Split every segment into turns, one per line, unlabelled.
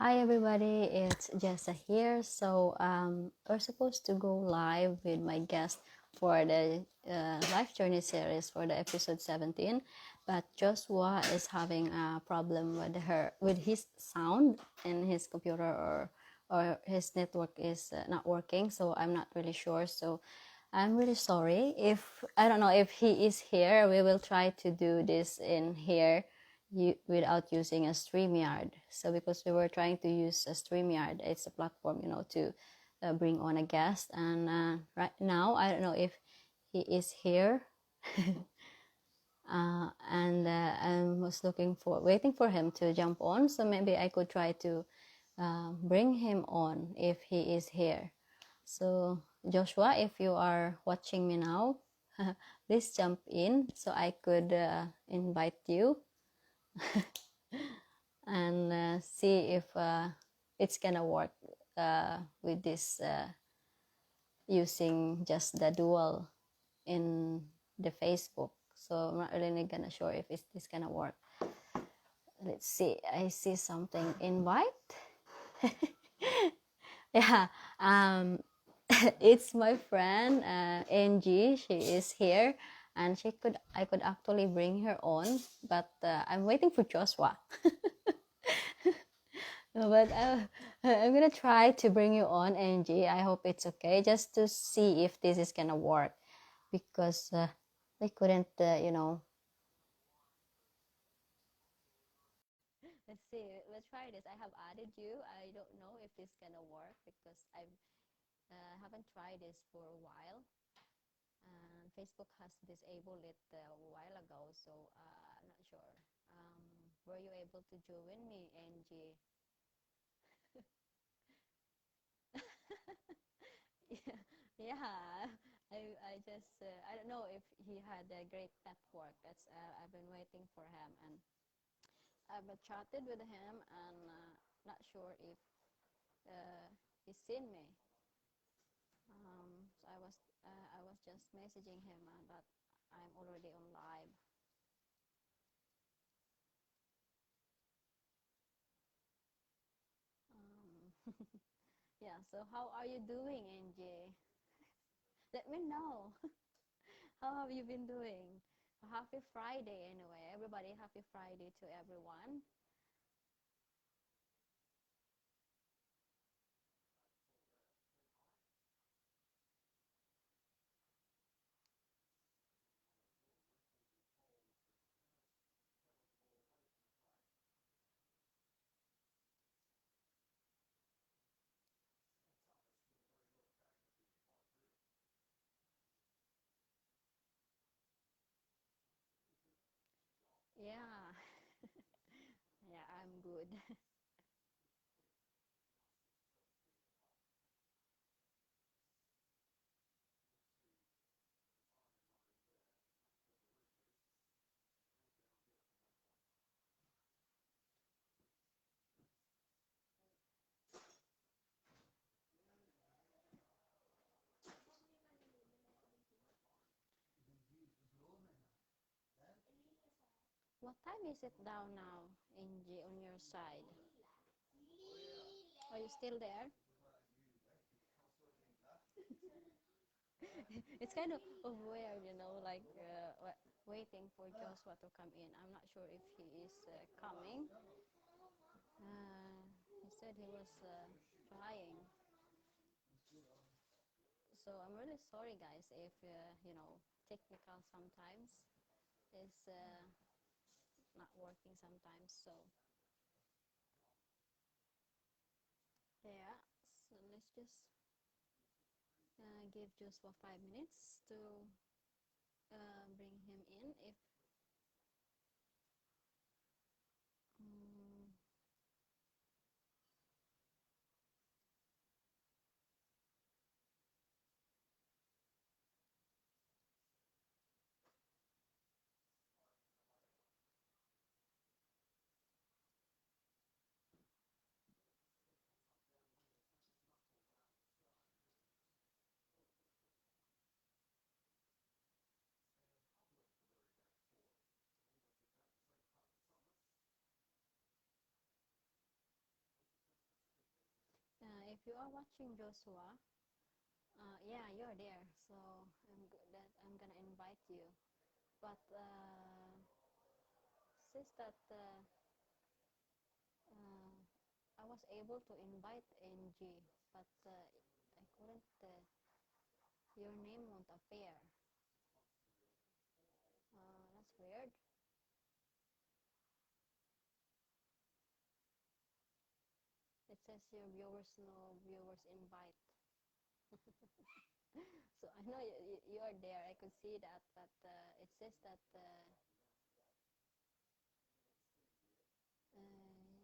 Hi everybody, it's Jessa here. We're supposed to go live with my guest for the Life Journey series for the episode 17, but Joshua is having a problem with his sound in his computer, or his network is not working. So I'm not really sure. So I'm really sorry if I don't know if he is here. We will try to do this in here without using a StreamYard. So because we were trying to use a StreamYard, it's a platform, to bring on a guest. And right now, I don't know if he is here. And I was waiting for him to jump on. So maybe I could try to bring him on if he is here. So Joshua, if you are watching me now, please jump in so I could invite you and see if it's gonna work with this using just the dual in the Facebook. So I'm not really gonna sure if this gonna work. Let's see. I see something invite. Yeah. It's my friend Angie. She is here, and I could actually bring her on, but I'm waiting for Joshua. No, but I'm gonna try to bring you on, Angie. I hope it's okay, just to see if this is gonna work, because they couldn't, Let's see. Let's try this. I have added you. I don't know if this is gonna work because I haven't tried this for a while. And Facebook has disabled it a while ago, so I'm not sure. Were you able to join me, Angie? Yeah, yeah. I just I don't know if he had a great network. That's I've been waiting for him, and I've chatted with him, and not sure if he's seen me. I was just messaging him, but I'm already on live. Um, yeah. So how are you doing, Angie? Let me know. How have you been doing? Happy Friday, anyway. Everybody, happy Friday to everyone. Yeah, yeah, I'm good. What time is it down now, Angie, on your side? Are you still there? It's kind of weird, like waiting for Joshua to come in. I'm not sure if he is coming. He said he was trying. So I'm really sorry, guys, if technical sometimes is not working sometimes. So yeah, so let's just give Joshua 5 minutes to bring him in. If um, if you are watching Joshua, yeah, you're there. So I'm gonna invite you. But since that I was able to invite NG, but I couldn't. Your name won't appear. That's weird. It says your viewers no viewers invite. So I know you are there. I could see that, but it says that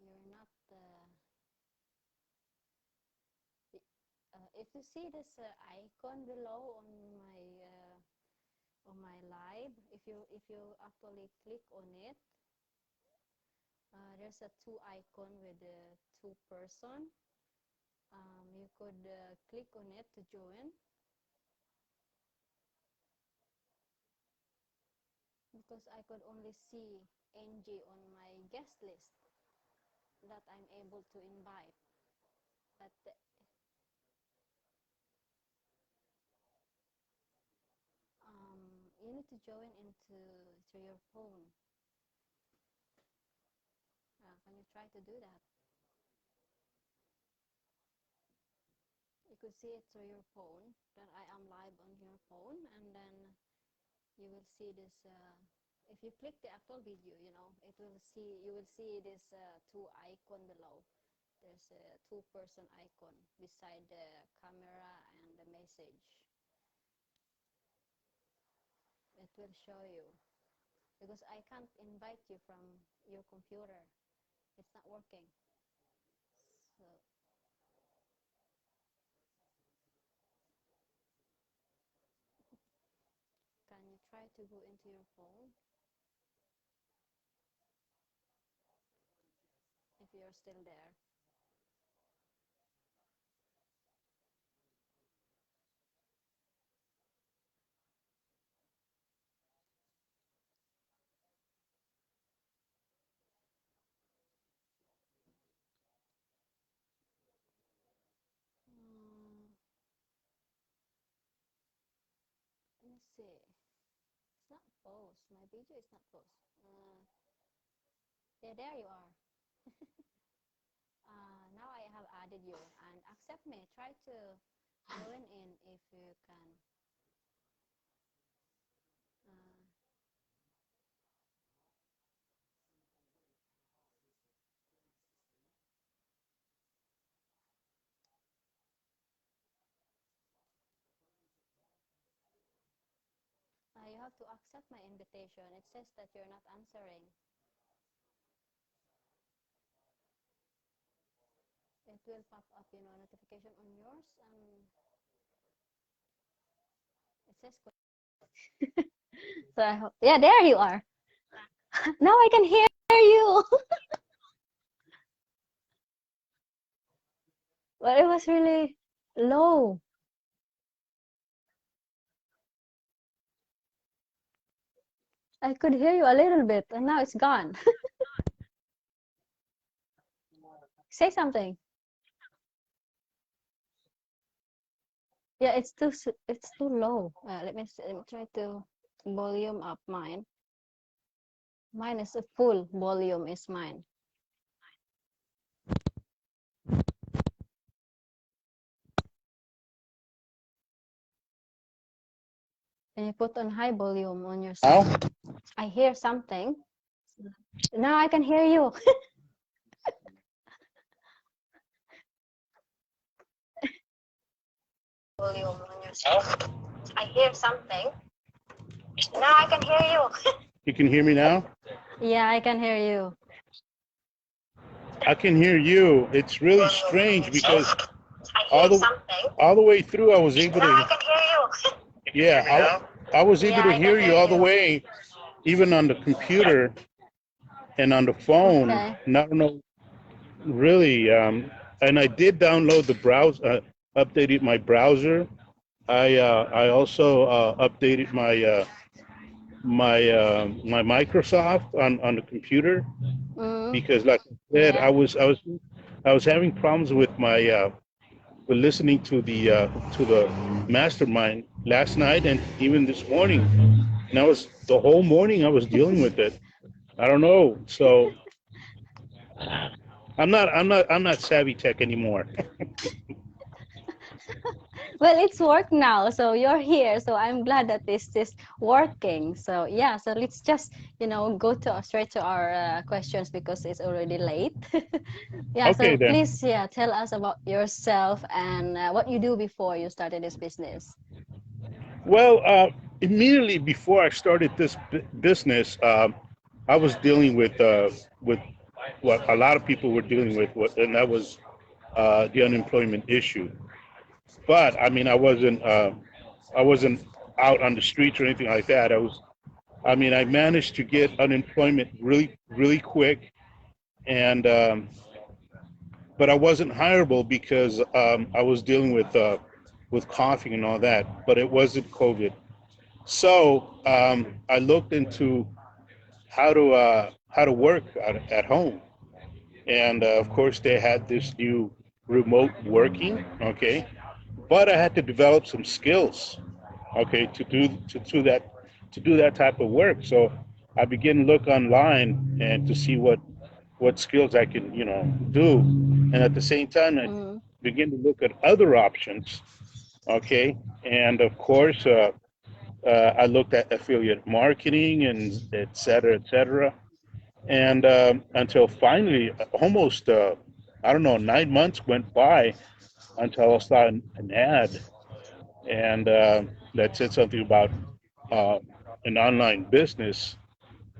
you're not. If you see this icon below on my live, if you actually click on it, there's a two icon with the two person. You could click on it to join, because I could only see NG on my guest list that I'm able to invite. But you need to join into your phone. Can you try to do that? You could see it through your phone, that I am live on your phone, and then you will see this. If you click the actual video, you will see this two icon below. There's a two-person icon beside the camera and the message. It will show you, because I can't invite you from your computer. It's not working. So can you try to go into your phone if you're still there? Let me see. It's not post. My video is not post. Yeah, there you are. Now I have added you, and accept me. Try to join in if you can. You have to accept my invitation. It says that you're not answering. It will pop up, notification on yours, and it says. So I hope. Yeah, there you are. Now I can hear you. But it was really low. I could hear you a little bit, and now it's gone. Say something. Yeah, it's too low. Let me try to volume up mine. Mine is a full volume is mine. Can you put on high volume on your sound? I hear something. Now I can hear you. Volume on your sound. I hear something. Now I can hear you.
You can hear me now?
Yeah, I can hear you.
I can hear you. It's really strange because all the way through I was able to.
Now I can hear you.
Yeah, I was able to hear you all the way, even on the computer and on the phone.
Okay.
And I don't know, really. And I did download the browser, updated my browser. I also updated my Microsoft on the computer, because, like I said, I was having problems with with listening to the mastermind last night and even this morning. And I was the whole morning I was dealing with it. I don't know. So I'm not savvy tech anymore.
Well, it's work now, so you're here. So I'm glad that this is working. So yeah, so let's just, go to straight to our questions because it's already late. Yeah,
Okay
so
then.
please, yeah, tell us about yourself and what you do before you started this business.
Well, immediately before I started this business, I was dealing with what a lot of people were dealing with, and that was the unemployment issue. But I mean, I wasn't out on the streets or anything like that. I mean, I managed to get unemployment really, really quick, and but I wasn't hireable because I was dealing with coughing and all that. But it wasn't COVID. So I looked into how to work at home, and of course they had this new remote working. Okay, but I had to develop some skills. Okay, to do that type of work. So I began to look online and to see what skills I can do, and at the same time I
Mm-hmm.
begin to look at other options. Okay, and of course. I looked at affiliate marketing and et cetera, et cetera. And until finally, almost, I don't know, 9 months went by until I saw an ad and that said something about uh, an online business.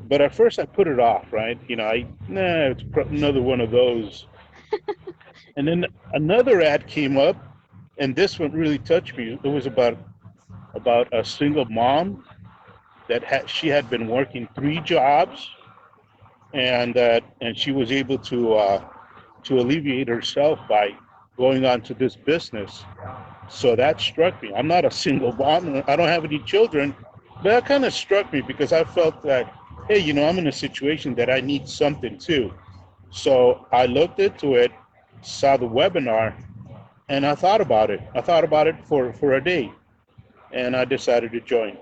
But at first I put it off, right? It's another one of those. And then another ad came up, and this one really touched me. It was about a single mom she had been working 3 jobs, and she was able to alleviate herself by going on to this business. So that struck me. I'm not a single mom. I don't have any children, but that kind of struck me because I felt that, hey, I'm in a situation that I need something too. So I looked into it, saw the webinar, and I thought about it. I thought about it for a day, and I decided to join.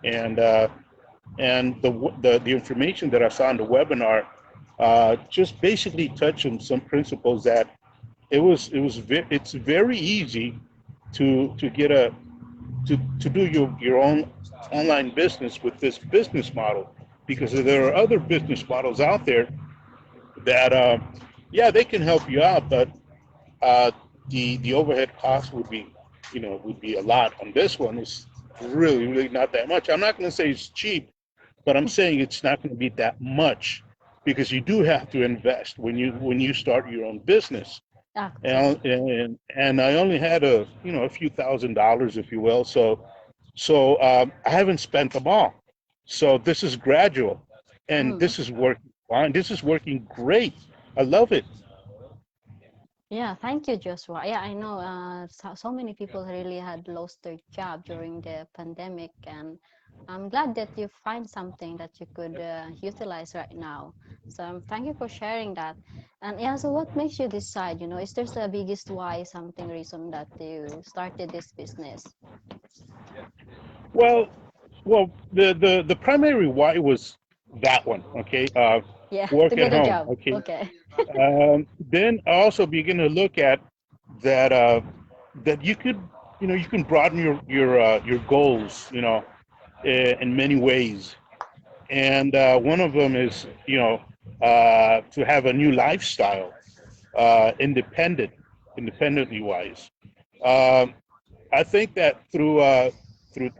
And the information that I saw in the webinar just basically touched on some principles that it's very easy to get to do your own online business with this business model, because there are other business models out there that yeah, they can help you out, but uh, the overhead cost would be a lot. On this one, it's really not that much. I'm not going to say it's cheap, but I'm saying it's not going to be that much because you do have to invest when you start your own business.
Actually.
And I only had a few $1,000s, if you will. So I haven't spent them all. So this is gradual, and
Mm.
this is working fine. This is working great. I love it.
Yeah, thank you, Joshua. Yeah, I know so many people really had lost their job during the pandemic, and I'm glad that you find something that you could utilize right now. So thank you for sharing that. And yeah, so what makes you decide, is there the biggest why, something reason that you started this business?
Well, the primary why was that one. Okay,
Yeah, to
work at
get a
home.
job.
Okay,
Okay.
then I also begin to look at that that you can broaden your goals, in many ways, and one of them is to have a new lifestyle, independently wise. Um, I think that through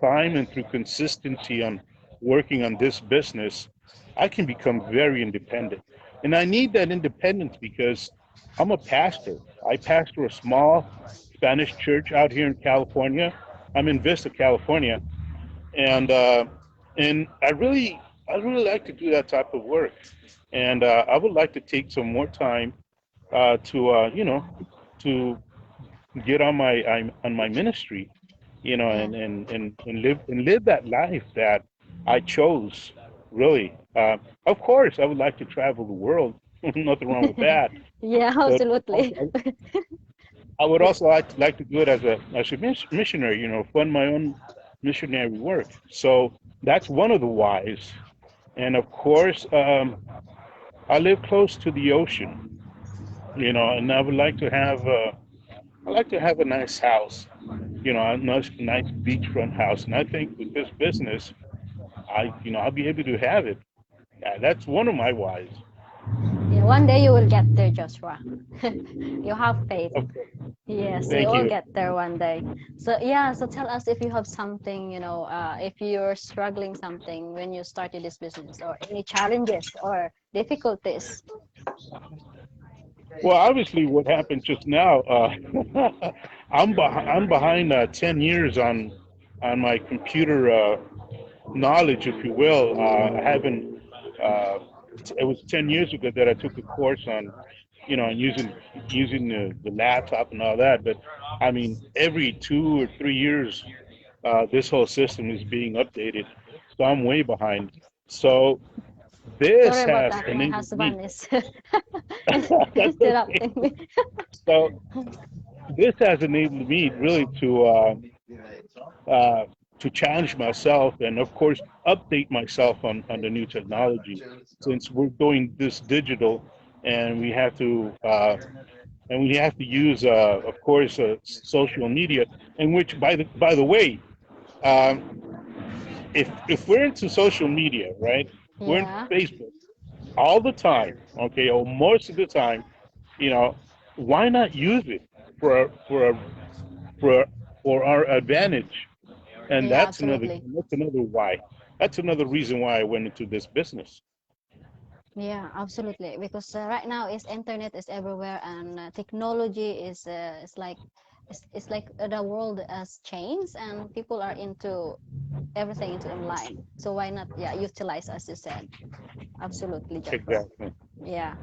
time and through consistency on working on this business, I can become very independent, and I need that independence because I'm a pastor. I pastor a small Spanish church out here in California. I'm in Vista, California, and uh, and I really like to do that type of work, and I would like to take some more time to to get on my ministry,
Yeah.
and live that life that I chose. Really, of course, I would like to travel the world. Nothing wrong with that.
Yeah,
But
absolutely.
I would also like to do it as a missionary. Fund my own missionary work. So that's one of the whys. And of course, I live close to the ocean. And I would like to have I like to have a nice house. A nice beachfront house. And I think with this business, I'll be able to have it. That's one of my whys.
Yeah, one day you will get there, Joshua. You have faith.
Okay,
Yes, we
thank
all
you.
get there one day. So yeah, so tell us if you have something, if you're struggling something when you started this business, or any challenges or difficulties.
Well, obviously, what happened just now, I'm behind 10 years on my computer knowledge, if you will. I haven't. It was 10 years ago that I took a course on, on using the laptop and all that. But I mean, every 2 or 3 years, this whole system is being updated, so I'm way behind. So
Sorry
this
about
has
that. My
enabled me.
husband is
That's okay.
interrupting me.
So this has enabled me really uh, to challenge myself and, of course, update myself on the new technology. Since we're doing this digital, and we have to use, of course, social media. In which, by the way, um, if we're into social media, right? We're in
Yeah,
Facebook all the time, okay, or most of the time. You know, why not use it for for for our advantage? And
yeah,
that's
absolutely.
another why. That's another reason why I went into this business.
Yeah, absolutely. Because right now is internet is everywhere, and technology is like the world has changed, and people are into everything into online. So why not, yeah, utilize as you said. Absolutely, Joshua.
Exactly.
Yeah.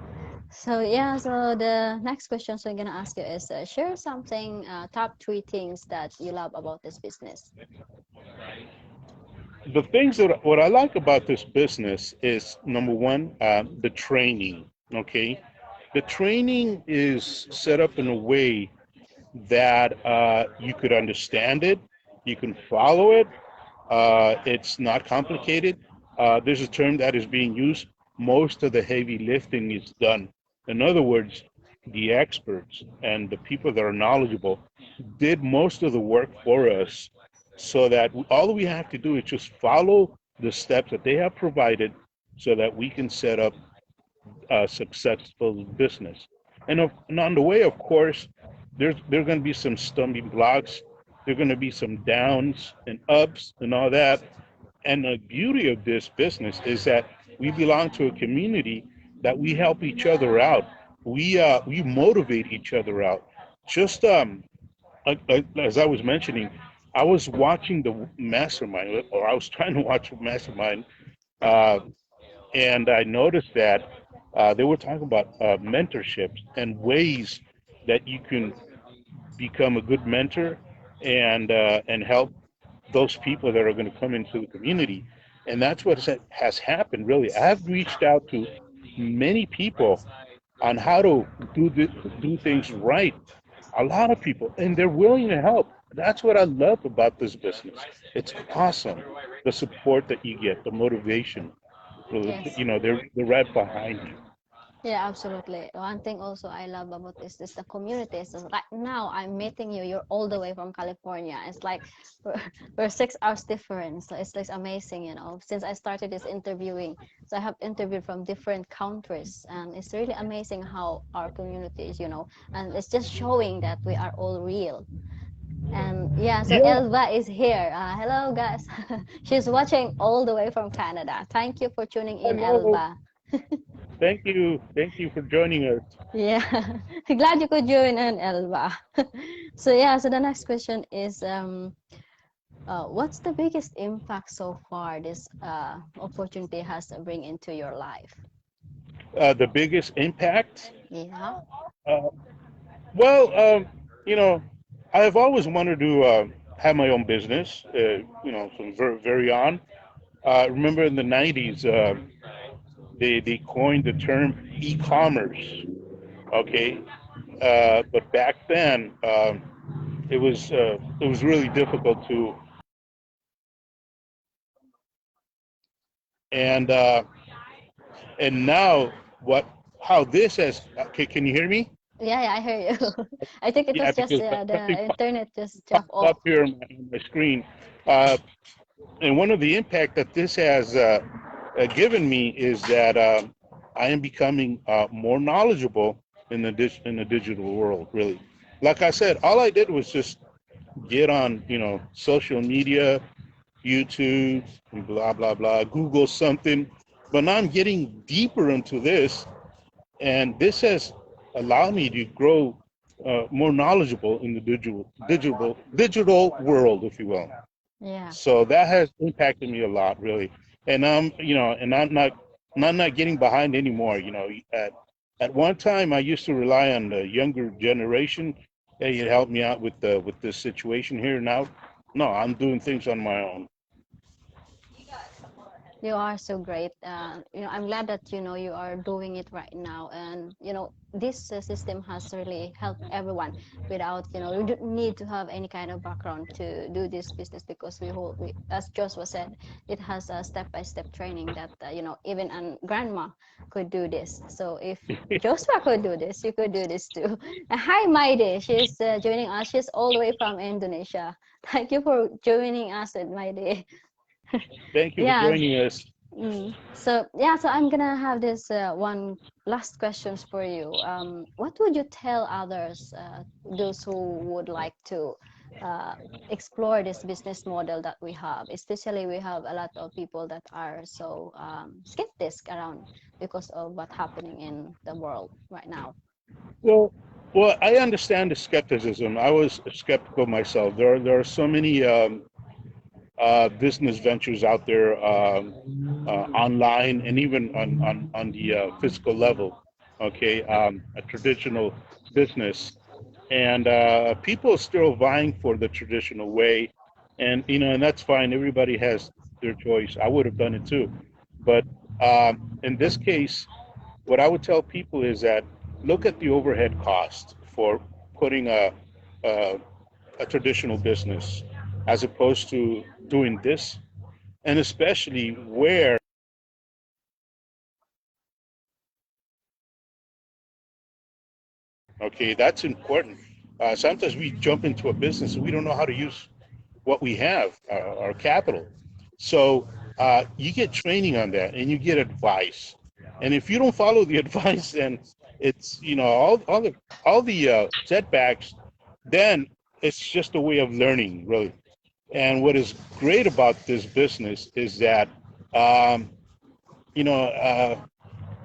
So yeah, so the next question so I'm gonna ask you is share something, top three things that you love about this business.
The things that what I like about this business is number one, the training. Okay, the training is set up in a way that you could understand it, you can follow it. It's not complicated. There's a term that is being used. Most of the heavy lifting is done. In other words, the experts and the people that are knowledgeable did most of the work for us, so that all we have to do is just follow the steps that they have provided so that we can set up a successful business. And on the way, of course, there are going to be some stumbling blocks. There are going to be some downs and ups and all that. And the beauty of this business is that we belong to a community that we help each other out. We motivate each other out. Just as I was mentioning, I was watching the mastermind, or I was trying to watch the mastermind, uh, and I noticed that they were talking about mentorships and ways that you can become a good mentor and help those people that are going to come into the community. And that's what has happened, really. I've reached out to many people on how to do things right. A lot of people, and they're willing to help. That's what I love about this business. It's awesome, the support that you get, the motivation.
Yes.
They're right behind you.
Yeah, absolutely. One thing also I love about this is the community. So right now I'm meeting you. You're all the way from California. It's like we're, we're 6 hours difference. So it's like amazing. Since I started this interviewing, so I have interviewed from different countries, and it's really amazing how our community is, and it's just showing that we are all real. And yeah, so
Yeah.
Elva is here. Hello, guys. She's watching all the way from Canada. Thank you for tuning in,
Hello.
Elva.
Thank you. Thank you for joining us.
Yeah, glad you could join in, Elva. So yeah, so the next question is, what's the biggest impact so far this opportunity has bring into your life?
The biggest impact?
Yeah,
Uh, well, you know, I have always wanted to have my own business, from very, very on. Remember in the 90s, they coined the term e commerce, okay? but back then it was really difficult to. And and now what? How this has? Okay, can you hear me?
Yeah, yeah, I hear you. I think it
Yeah,
was just
because something
the internet just dropped
popped
off.
up here on my screen. Uh, and one of the impact that this has given me is that I am becoming more knowledgeable in in the digital world. Really, like I said, all I did was just get on, social media, YouTube, blah blah blah, Google something. But now I'm getting deeper into this, and this has allowed me to grow more knowledgeable in the digital world, if you will.
Yeah.
So that has impacted me a lot, really. And and I'm not getting behind anymore. At one time, I used to rely on the younger generation. Hey, it helped me out with this situation here. Now, no, I'm doing things on my own.
You are so great. I'm glad that you are doing it right now, and this system has really helped everyone. Without you don't need to have any kind of background to do this business because as Joshua said, it has a step-by-step training that even a grandma could do this. So if Joshua could do this, you could do this too. Hi, Maide. She's joining us. She's all the way from Indonesia. Thank you for joining us, Maide.
Thank you for
Yeah.
joining us.
So yeah, so I'm gonna have this one last questions for you. What would you tell others, those who would like to uh, explore this business model that we have? Especially, we have a lot of people that are so skeptic around because of what's happening in the world right now.
Well, well, I understand the skepticism. I was skeptical myself. There are so many business ventures out there online and even on the physical level. Okay, a traditional business, and people are still vying for the traditional way, and and that's fine. Everybody has their choice. I would have done it too, but in this case, what I would tell people is that look at the overhead cost for putting a, a traditional business as opposed to doing this, and especially where, okay, that's important. Sometimes we jump into a business and we don't know how to use what we have, our capital. So you get training on that and you get advice. And if you don't follow the advice, then it's, all the setbacks, then it's just a way of learning, really. And what is great about this business is that, um, you know,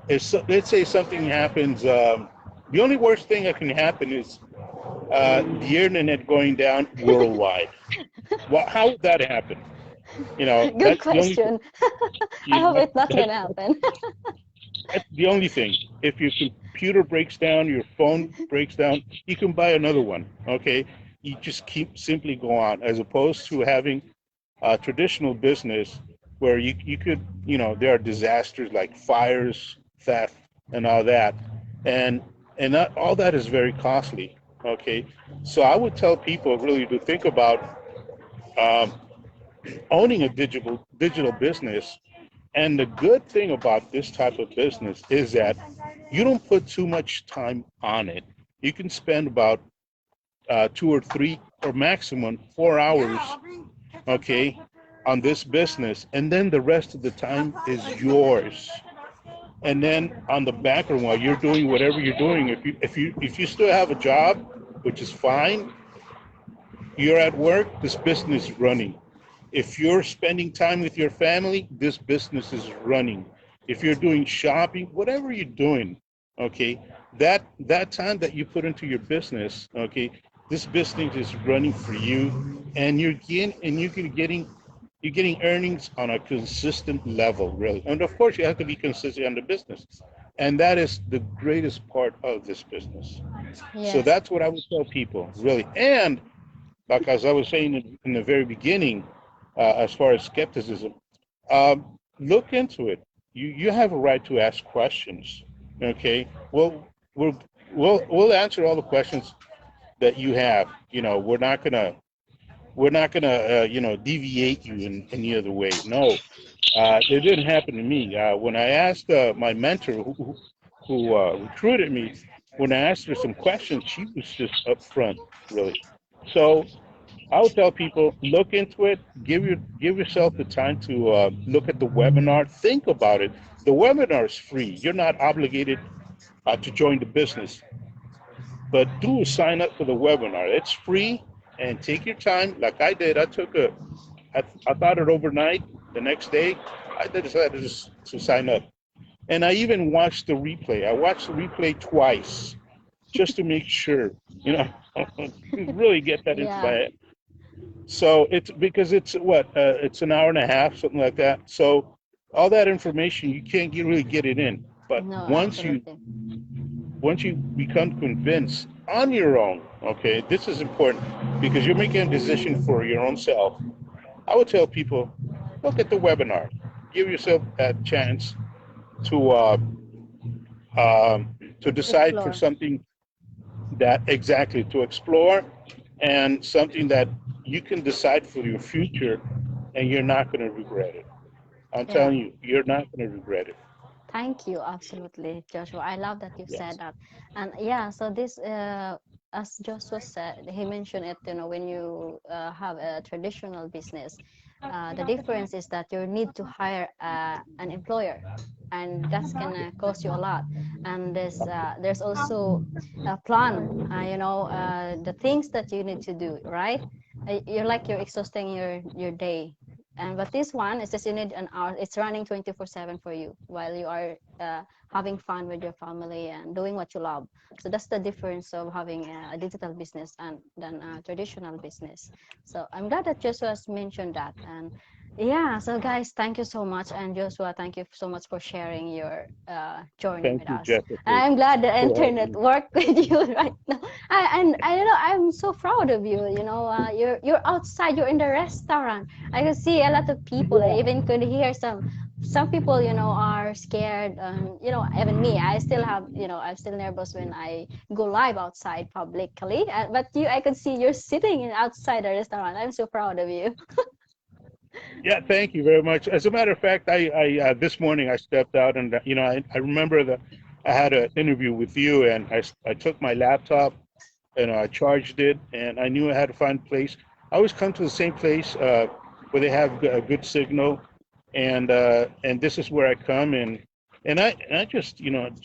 if let's say something happens, the only worst thing that can happen is the internet going down worldwide. Well, how would that happen?
Good
That's the only thing.
question. I hope it's not gonna happen.
That's the only thing. If your computer breaks down, your phone breaks down, you can buy another one. Okay, you just keep simply go on, as opposed to having a traditional business where you could, there are disasters like fires, theft, and all that, and all that is very costly. Okay, so I would tell people really to think about um, owning a digital business. And the good thing about this type of business is that you don't put too much time on it. You can spend about 2 or 3 or maximum 4 hours, okay, on this business, and then the rest of the time is yours. And then on the background, while you're doing whatever you're doing, if you still have a job, which is fine, you're at work, this business is running. If you're spending time with your family, this business is running. If you're doing shopping, whatever you're doing, okay, that time that you put into your business, okay, this business is running for you, and you're getting earnings on a consistent level, really. And of course, you have to be consistent on the business, and that is the greatest part of this business. So
Yes.
that's what I would tell people, really. And like as I was saying in the very beginning, as far as skepticism, look into it. You have a right to ask questions. Okay. Well, we're we'll answer all the questions that you have. We're not gonna deviate you in any other way. No, it didn't happen to me. When I asked my mentor who recruited me, when I asked her some questions, she was just upfront, really. So I would tell people, look into it. Give yourself the time to look at the webinar. Think about it. The webinar is free. You're not obligated to join the business, but do sign up for the webinar. It's free, and take your time, like I did. I thought it overnight. The next day, I decided to sign up, and I even watched the replay. I watched the replay twice just to make sure, really get that into my
Yeah.
head. So it's because it's what it's an hour and a half, something like that. So all that information you can't really get it in. But
No,
once you
absolutely.
once you become convinced on your own, okay, this is important because you're making a decision for your own self. I would tell people, look at the webinar. Give yourself a chance to uh, to decide for
Explore.
something that exactly to explore and something that you can decide for your future and you're not going to regret it. I'm
Yeah.
telling you, you're not going to regret it.
Thank you, absolutely, Joshua. I love that you said
Yes.
that. And yeah, so this, as Joshua said, he mentioned it, when you have a traditional business, the difference is that you need to hire an employer, and that's gonna cost you a lot. And there's also a plan, the things that you need to do, right? You're like you're exhausting your day, and but this one is just you need an hour. It's running 24/7 for you while you are having fun with your family and doing what you love. So that's the difference of having a digital business and than a traditional business. So I'm glad that Joshua has mentioned that. And yeah, so guys, thank you so much. And Joshua, thank you so much for sharing your journey
Thank
with
you,
us.
Jessica,
And I'm glad the
for having
internet
me.
worked with you right now. And I don't know, I'm so proud of you. You're outside, you're in the restaurant. I could see a lot of people. I
Yeah.
even could hear some people, are scared. Even me, I still have, I'm still nervous when I go live outside publicly. But I could see you're sitting outside the restaurant. I'm so proud of you.
Yeah, thank you very much. As a matter of fact, I this morning I stepped out and I remember that I had an interview with you and I took my laptop and I charged it and I knew I had to find a place. I always come to the same place where they have a good signal, and this is where I come and I just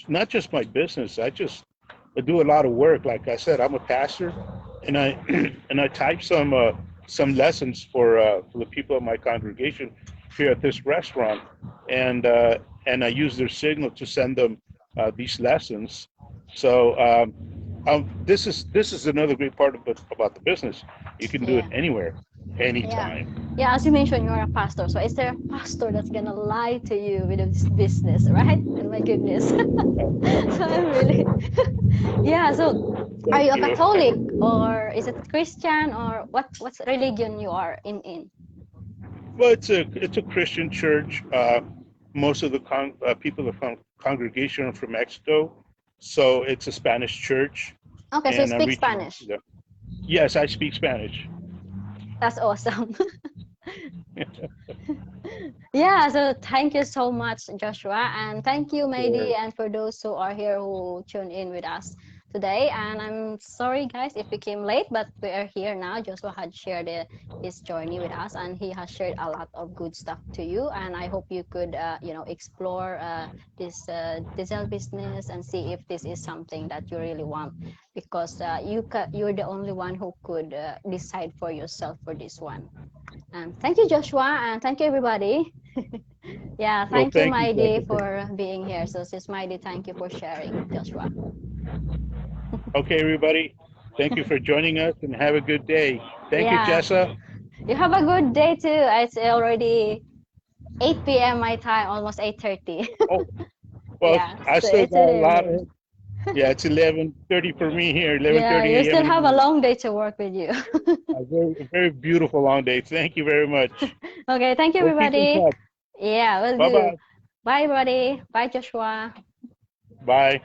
not just my business. I do a lot of work. Like I said, I'm a pastor, and I and I type some lessons for the people of my congregation here at this restaurant, and I use their signal to send them these lessons. So this is another great part about the business. You can do it
Yeah.
anywhere,
Yeah.
anytime.
Yeah, as you mentioned, you're a pastor. So is there a pastor that's gonna lie to you with this business, right? And my goodness. So I'm really yeah, so are
Thank
you a
you.
Catholic or is it Christian or what's religion you are in?
Well, it's a Christian church. Most of the people of the congregation are from Mexico, so it's a Spanish church,
Okay, so you
and I'm
speak
reaching out to
Spanish.
them. Yes, I speak Spanish.
That's awesome. Yeah, so thank you so much, Joshua, and thank you, Maidi,
Sure.
and for those who are here who tune in with us today. And I'm sorry, guys, if we came late, but we are here now. Joshua had shared his journey with us, and he has shared a lot of good stuff to you. And I hope you could, explore this digital business and see if this is something that you really want, because you're the only one who could decide for yourself for this one. And thank you, Joshua, and thank you, everybody. Yeah,
Well,
thank you,
thank you,
Maidi,
Jessica.
for being here. So, sis Maidi, thank you for sharing, Joshua.
Okay, everybody, thank you for joining us, and have a good day. Thank you,
Yeah,
Jessa.
you have a good day too. It's already 8 p.m. my time, almost 8:30.
Oh, well,
Yeah,
I
so
still
it's
got
an
a lot
evening.
of. Yeah, it's 11:30 for me here.
Yeah, you
11:30 a.m.
still
in the
have a
morning.
long day to work with you.
A very beautiful long day. Thank you very much.
Okay, thank you,
We'll keep in
everybody.
touch.
Yeah, we'll
Bye
do.
bye.
Bye, everybody. Bye, Joshua.
Bye.